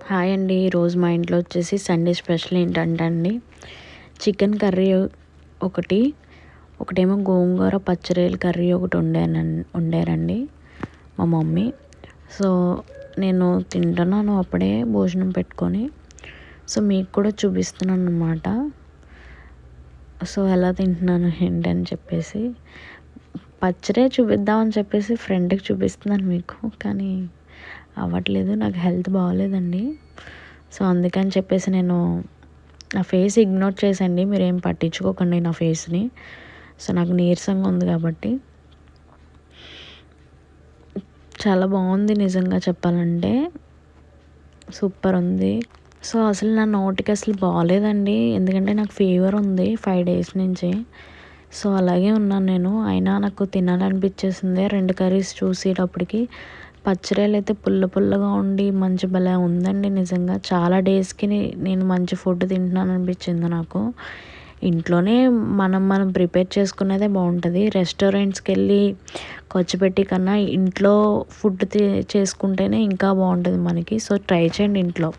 Hi అండి. ఈరోజు మా ఇంట్లో వచ్చేసి సండే స్పెషల్ ఏంటంటే అండి, చికెన్ కర్రీ ఒకటి, ఒకటేమో గోంగూర పచ్చిరొయ్యల కర్రీ ఒకటి వండారండి మా మమ్మీ. సో నేను తింటున్నాను అప్పుడే భోజనం పెట్టుకొని. సో మీకు కూడా చూపిస్తున్నాను అన్నమాట. సో ఎలా తింటున్నాను ఏంటని చెప్పేసి పచ్చడే చూపిద్దామని చెప్పేసి ఫ్రెండ్కి చూపిస్తున్నాను మీకు, కానీ అవ్వట్లేదు. నాకు హెల్త్ బాగోలేదండి. సో అందుకని చెప్పేసి నేను నా ఫేస్ ఇగ్నోర్ చేసండి, మీరేం పట్టించుకోకండి నా ఫేస్ని. సో నాకు నీరసంగా ఉంది కాబట్టి. చాలా బాగుంది నిజంగా చెప్పాలంటే, సూపర్ ఉంది. సో అసలు నా నోటికి అసలు బాగోలేదండి, ఎందుకంటే నాకు ఫీవర్ ఉంది 5 days నుంచి. సో అలాగే ఉన్నాను నేను. అయినా నాకు తినాలనిపించేసింది 2 కర్రీస్ చూసేటప్పటికి. పచ్చిరొయ్యలు అయితే పుల్ల పుల్లగా ఉండి మంచి భలే ఉందండి నిజంగా. చాలా డేస్కి నేను మంచి ఫుడ్ తింటున్నాను అనిపించింది నాకు. ఇంట్లోనే మనం ప్రిపేర్ చేసుకునేదే బాగుంటుంది. రెస్టారెంట్స్కి వెళ్ళి ఖర్చు పెట్టి కన్నా ఇంట్లో ఫుడ్ చేసుకుంటేనే ఇంకా బాగుంటుంది మనకి. సో ట్రై చేయండి ఇంట్లో.